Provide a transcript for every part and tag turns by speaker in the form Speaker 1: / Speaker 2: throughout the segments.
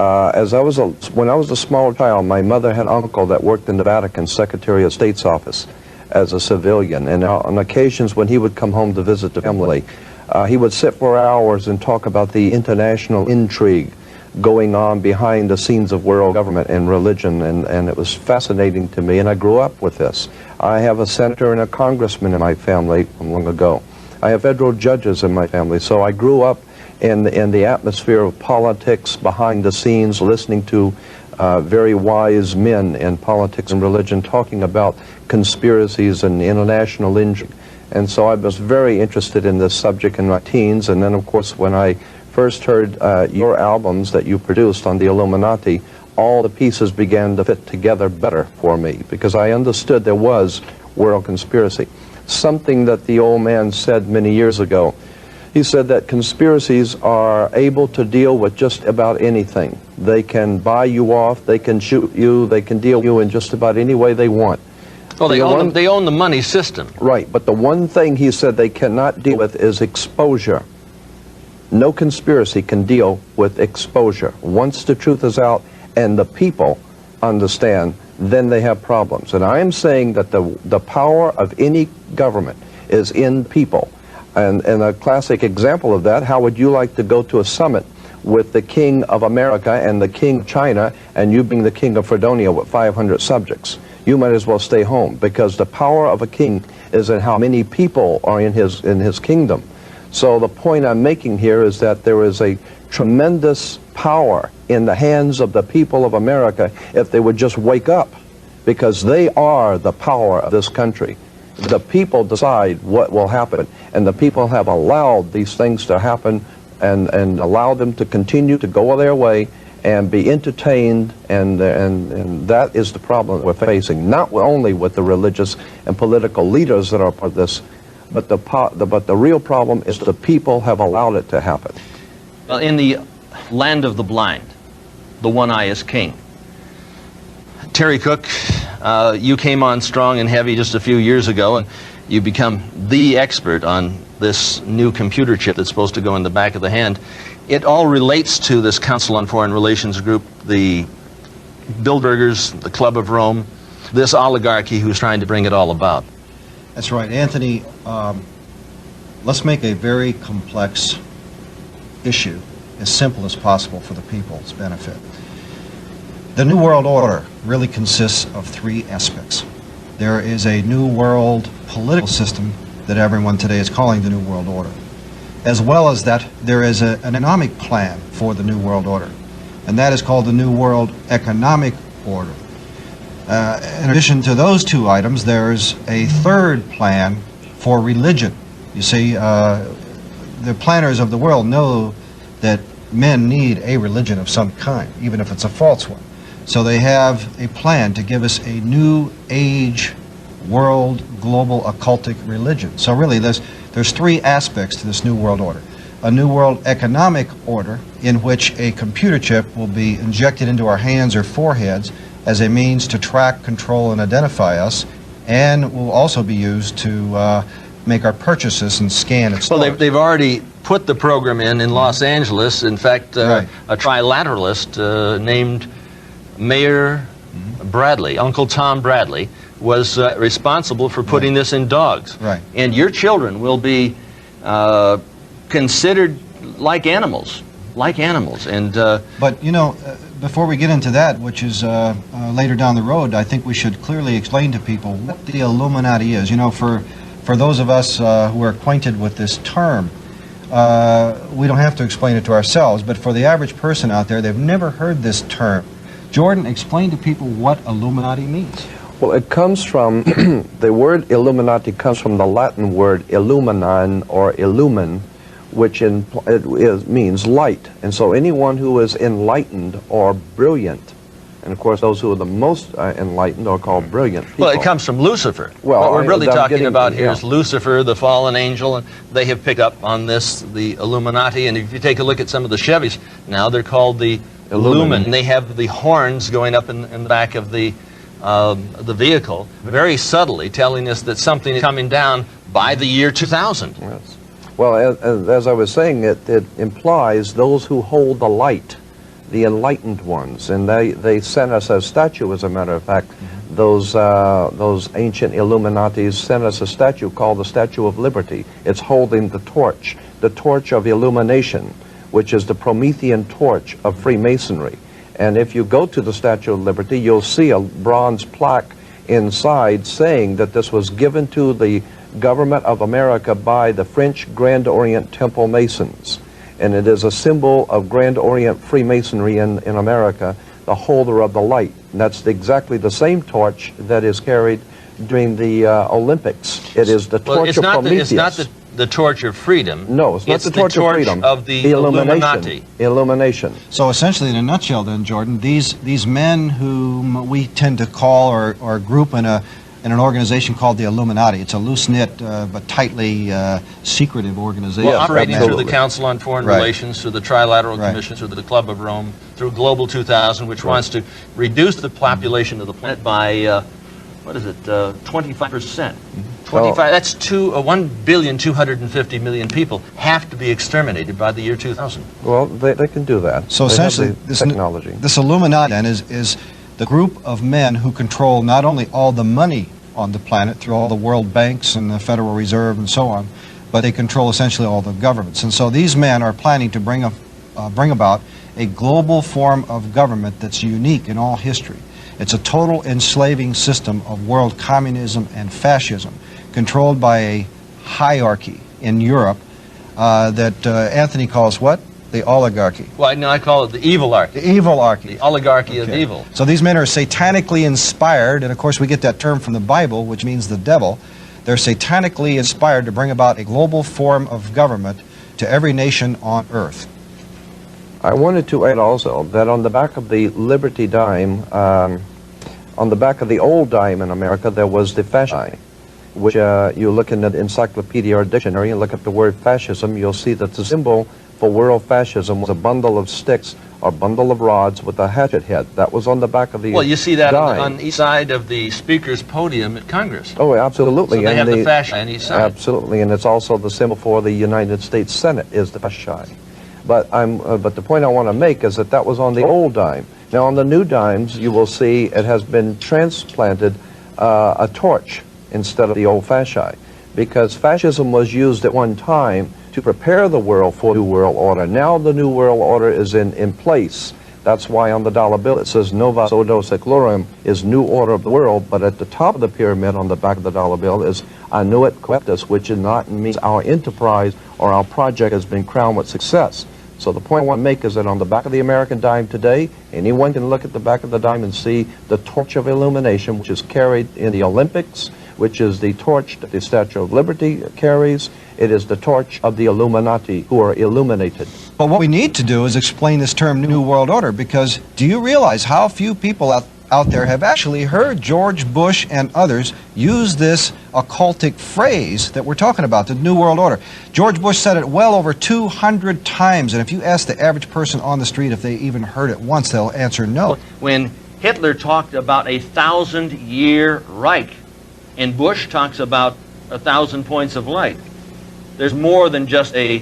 Speaker 1: When I was a small child, my mother had an uncle that worked in the Vatican Secretary of State's office as a civilian, and on occasions when he would come home to visit the family, he would sit for hours and talk about the international intrigue going on behind the scenes of world government and religion, and it was fascinating to me, and I grew up with this. I have a senator and a congressman in my family from long ago. I have federal judges in my family, so I grew up in the atmosphere of politics behind the scenes, listening to very wise men in politics and religion talking about conspiracies and international intrigue. And so I was very interested in this subject in my teens, and then of course when I first heard your albums that you produced on the Illuminati, all the pieces began to fit together better for me, because I understood there was world conspiracy. Something that the old man said many years ago. He said that conspiracies are able to deal with just about anything. They can buy you off, they can shoot you, they can deal with you in just about any way they want.
Speaker 2: Well, they own the money system.
Speaker 1: Right, but the one thing he said they cannot deal with is exposure. No conspiracy can deal with exposure. Once the truth is out and the people understand, then they have problems. And I am saying that the power of any government is in people. And a classic example of that, how would you like to go to a summit with the King of America and the King of China, and you being the King of Fredonia with 500 subjects? You might as well stay home, because the power of a king is in how many people are in his kingdom. So the point I'm making here is that there is a tremendous power in the hands of the people of America if they would just wake up, because they are the power of this country. The people decide what will happen, and the people have allowed these things to happen and allowed them to continue to go their way and be entertained, and that is the problem we're facing, not only with the religious and political leaders that are part of this, but the real problem is the people have allowed it to happen.
Speaker 2: Well, in the land of the blind, the one eye is king. Terry Cook, you came on strong and heavy just a few years ago, and you become the expert on this new computer chip that's supposed to go in the back of the hand. It all relates to this Council on Foreign Relations group, the Bilderbergers, the Club of Rome, this oligarchy who's trying to bring it all about.
Speaker 3: That's right, Anthony. Let's make a very complex issue as simple as possible for the people's benefit. The New World Order really consists of three aspects. There is a New World political system that everyone today is calling the New World Order. As well as that, there is an economic plan for the New World Order, and that is called the New World Economic Order. In addition to those two items, there's a third plan for religion. You see, the planners of the world know that men need a religion of some kind, even if it's a false one. So they have a plan to give us a new age world global occultic religion. So really there's three aspects to this New World Order. A New World Economic Order, in which a computer chip will be injected into our hands or foreheads as a means to track, control, and identify us, and will also be used to make our purchases and scan its
Speaker 2: Well, they've already put the program in Los Angeles. In fact,
Speaker 3: Right.
Speaker 2: a trilateralist named Mayor Bradley, Uncle Tom Bradley, was responsible for putting this in dogs.
Speaker 3: Right.
Speaker 2: And your children will be considered like animals. And
Speaker 3: But, you know, before we get into that, which is later down the road, I think we should clearly explain to people what the Illuminati is. You know, for those of us who are acquainted with this term, we don't have to explain it to ourselves, but for the average person out there, they've never heard this term. Jordan, explain to people what Illuminati means.
Speaker 1: Well, it comes from, the word Illuminati comes from the Latin word illuminan or illumin, which means light. And so anyone who is enlightened or brilliant, and of course those who are the most enlightened are called brilliant people.
Speaker 2: well, it comes from Lucifer.
Speaker 1: Well,
Speaker 2: what we're really talking about here
Speaker 1: yeah.
Speaker 2: is Lucifer, the fallen angel, and they have picked up on this, the Illuminati. And if you take a look at some of the Chevys now, they're called the Lumen. They have the horns going up in the back of the vehicle, very subtly telling us that something is coming down by the year 2000.
Speaker 1: Yes. Well, as I was saying, it implies those who hold the light, the enlightened ones, and they sent us a statue, as a matter of fact. Those ancient Illuminatis sent us a statue called the Statue of Liberty. It's holding the torch of illumination, which is the Promethean torch of Freemasonry. And if you go to the Statue of Liberty, you'll see a bronze plaque inside saying that this was given to the government of America by the French Grand Orient Temple Masons. And it is a symbol of Grand Orient Freemasonry in America, the holder of the light. And that's exactly the same torch that is carried during the Olympics. It is the torch of Prometheus.
Speaker 2: It's not the torch of freedom.
Speaker 1: No, it's not the torch of freedom.
Speaker 2: Of the Illuminati.
Speaker 1: Illumination.
Speaker 3: So essentially, in a nutshell then, Jordan, these men whom we tend to call or group in an organization called the Illuminati. It's a loose-knit but tightly secretive organization.
Speaker 2: Well, operating
Speaker 1: absolutely.
Speaker 2: through the Council on Foreign Relations, through the Trilateral Commission, through the Club of Rome, through Global 2000, which wants to reduce the population of the planet by, 25%. 25, that's 1,250,000,000 people have to be exterminated by the year 2000.
Speaker 1: Well, they can do that.
Speaker 3: So
Speaker 1: they
Speaker 3: essentially,
Speaker 1: have the technology.
Speaker 3: this Illuminati then is the group of men who control not only all the money on the planet through all the world banks and the Federal Reserve and so on, but they control essentially all the governments. And so these men are planning to bring about a global form of government that's unique in all history. It's a total enslaving system of world communism and fascism, controlled by a hierarchy in Europe that Anthony calls what? The oligarchy.
Speaker 2: Well, no, I call it the evil-archy.
Speaker 3: The evil-archy.
Speaker 2: The oligarchy of evil.
Speaker 3: So these men are satanically inspired, and of course we get that term from the Bible, which means the devil. They're satanically inspired to bring about a global form of government to every nation on earth.
Speaker 1: I wanted to add also that on the back of the Liberty dime, on the back of the old dime in America, there was the fasci, which you look in the encyclopedia or dictionary and look up the word fascism, you'll see that the symbol for world fascism was a bundle of sticks or bundle of rods with a hatchet head. That was on the back of the
Speaker 2: Well, you see that
Speaker 1: dime.
Speaker 2: on each side of the speaker's podium at Congress.
Speaker 1: Oh, absolutely.
Speaker 2: So they have
Speaker 1: and
Speaker 2: the fasci on each side.
Speaker 1: Absolutely, and it's also the symbol for the United States Senate is the fasci. But the point I want to make is that was on the old dime. Now on the new dimes, you will see it has been transplanted a torch instead of the old fasci, because fascism was used at one time to prepare the world for New World Order. Now the New World Order is in place. That's why on the dollar bill it says Novus Ordo Seclorum is New Order of the World, but at the top of the pyramid on the back of the dollar bill is Annuit Coeptus, which means our enterprise or our project has been crowned with success. So the point I want to make is that on the back of the American dime today, anyone can look at the back of the dime and see the torch of illumination, which is carried in the Olympics, which is the torch that the Statue of Liberty carries. It is the torch of the Illuminati, who are illuminated.
Speaker 3: But what we need to do is explain this term New World Order, because do you realize how few people out there have actually heard George Bush and others use this occultic phrase that we're talking about, the New World Order? George Bush said it well over 200 times, and if you ask the average person on the street if they even heard it once, they'll answer no.
Speaker 2: When Hitler talked about a 1,000-year Reich, and Bush talks about 1,000 points of light, there's more than just a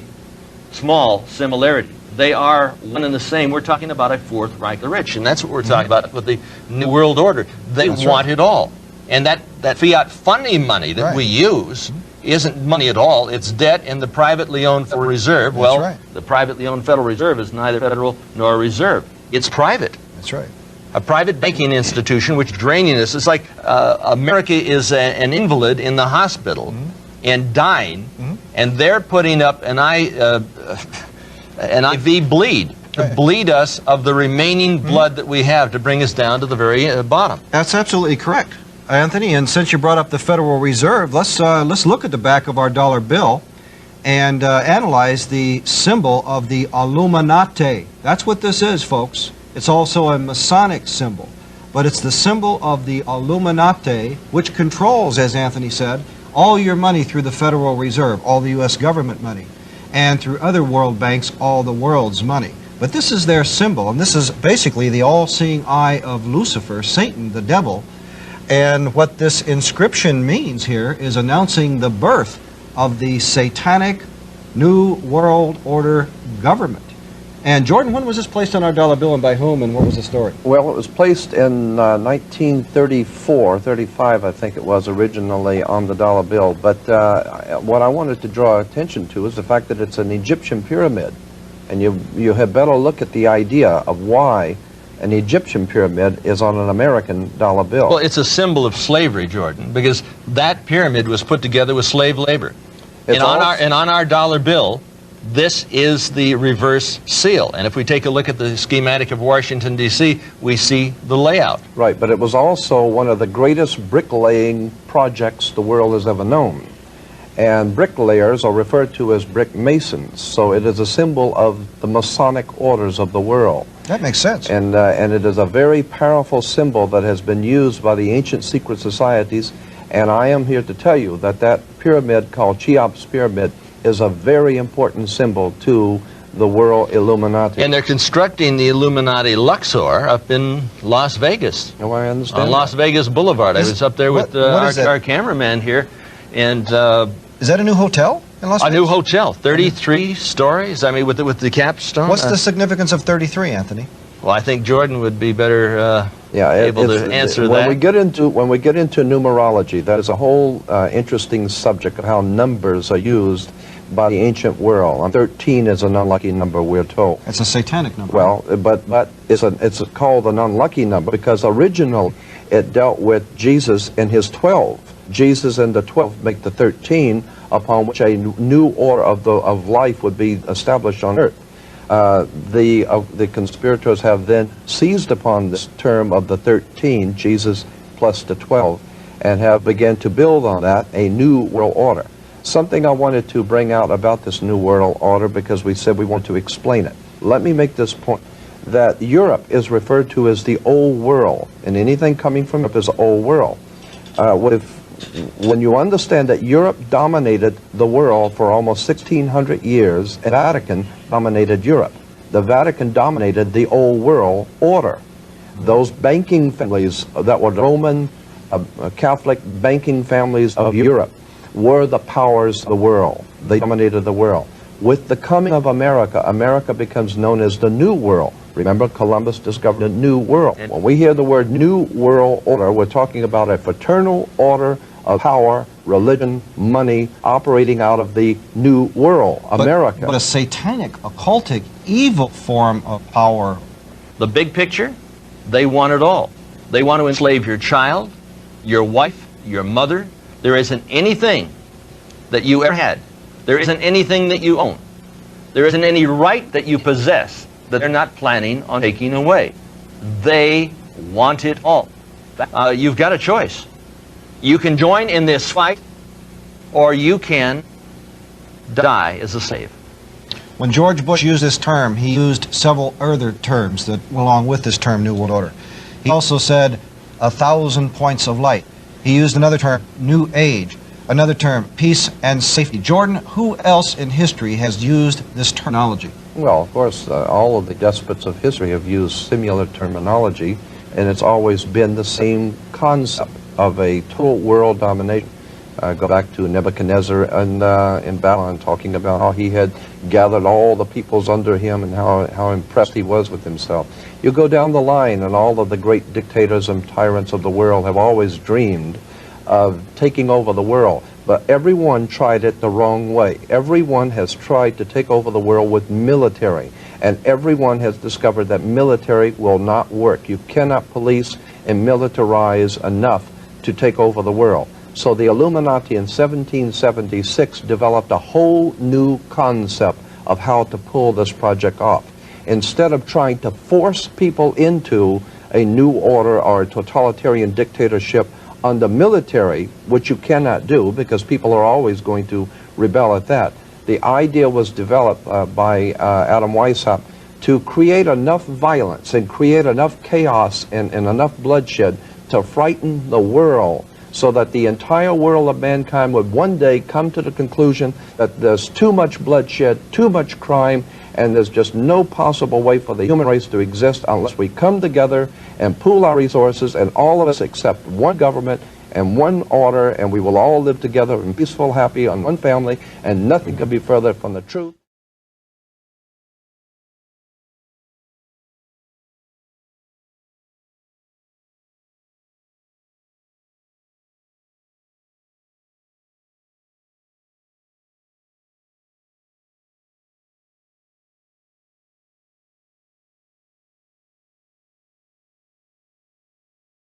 Speaker 2: small similarity. They are one and the same. We're talking about a Fourth Reich of the rich, and that's what we're talking about with the New World Order. They want it all. And that fiat funding money that we use isn't money at all. It's debt in the privately owned Federal Reserve. Well, the privately owned Federal Reserve is neither federal nor a reserve. It's private.
Speaker 3: That's right.
Speaker 2: A private banking institution which is draining us. It's like America is an invalid in the hospital and dying, and they're putting up an IV bleed to bleed us of the remaining blood that we have to bring us down to the very bottom.
Speaker 3: That's absolutely correct, Anthony. And since you brought up the Federal Reserve, let's look at the back of our dollar bill and analyze the symbol of the Illuminati. That's what this is, folks. It's also a Masonic symbol, but it's the symbol of the Illuminati, which controls, as Anthony said, all your money through the Federal Reserve, all the U.S. government money, and through other world banks, all the world's money. But this is their symbol, and this is basically the all-seeing eye of Lucifer, Satan, the devil. And what this inscription means here is announcing the birth of the satanic New World Order government. And Jordan, when was this placed on our dollar bill and by whom, and what was the story?
Speaker 1: Well, it was placed in 1934, 35, I think it was, originally on the dollar bill. But what I wanted to draw attention to is the fact that it's an Egyptian pyramid. And you had better look at the idea of why an Egyptian pyramid is on an American dollar bill.
Speaker 2: Well, it's a symbol of slavery, Jordan, because that pyramid was put together with slave labor. And on our dollar bill, this is the reverse seal. And if we take a look at the schematic of Washington, D.C., we see the layout.
Speaker 1: Right, but it was also one of the greatest bricklaying projects the world has ever known. And bricklayers are referred to as brick masons, so it is a symbol of the Masonic orders of the world.
Speaker 3: That makes sense.
Speaker 1: And it is a very powerful symbol that has been used by the ancient secret societies, and I am here to tell you that that pyramid called Cheops Pyramid is a very important symbol to the world Illuminati.
Speaker 2: And they're constructing the Illuminati Luxor up in Las Vegas.
Speaker 1: Oh, I understand.
Speaker 2: On Las Vegas Boulevard. I was up there with our cameraman here, and
Speaker 3: is that a new hotel in Las Vegas?
Speaker 2: A new hotel, 33 stories. I mean, with the capstone.
Speaker 3: What's the significance of 33, Anthony?
Speaker 2: Well, I think Jordan would be better able to answer that.
Speaker 1: When we get into numerology, that is a whole interesting subject of how numbers are used by the ancient world. And 13 is an unlucky number, we're told.
Speaker 3: It's a satanic number.
Speaker 1: Well, but it's called an unlucky number because originally it dealt with Jesus and his 12. Jesus and the 12 make the 13, upon which a new order of life would be established on earth. The conspirators have then seized upon this term of the 13, Jesus plus the 12, and have begun to build on that a new world order. Something I wanted to bring out about this new world order, because we said we want to explain it. Let me make this point, that Europe is referred to as the old world, and anything coming from Europe is the old world. When you understand that Europe dominated the world for almost 1,600 years, and the Vatican dominated Europe. The Vatican dominated the old world order. Those banking families that were Roman Catholic banking families of Europe were the powers of the world. They dominated the world. With the coming of America, America becomes known as the New World. Remember, Columbus discovered a new world. When we hear the word New World Order, we're talking about a fraternal order of power, religion, money, operating out of the New World, America.
Speaker 3: But a satanic, occultic, evil form of power.
Speaker 2: The big picture, they want it all. They want to enslave your child, your wife, your mother. There isn't anything that you ever had. There isn't anything that you own. There isn't any right that you possess that they're not planning on taking away. They want it all. You've got a choice. You can join in this fight, or you can die as a slave.
Speaker 3: When George Bush used this term, he used several other terms that went along with this term, New World Order. He also said 1,000 points of light. He used another term, New Age. Another term, peace and safety. Jordan, who else in history has used this terminology?
Speaker 1: Well, of course, all of the despots of history have used similar terminology, and it's always been the same concept of a total world domination. Go back to Nebuchadnezzar in Babylon, talking about how he had gathered all the peoples under him and how impressed he was with himself. You go down the line, and all of the great dictators and tyrants of the world have always dreamed of taking over the world, but everyone tried it the wrong way. Everyone has tried to take over the world with military, and everyone has discovered that military will not work. You cannot police and militarize enough to take over the world. So the Illuminati in 1776 developed a whole new concept of how to pull this project off. Instead of trying to force people into a new order or a totalitarian dictatorship under military, which you cannot do because people are always going to rebel at that, the idea was developed by Adam Weishaupt to create enough violence and create enough chaos and enough bloodshed to frighten the world, so that the entire world of mankind would one day come to the conclusion that there's too much bloodshed, too much crime, and there's just no possible way for the human race to exist unless we come together and pool our resources, and all of us accept one government and one order, and we will all live together in peaceful, happy, on one family, and nothing could be further from the truth.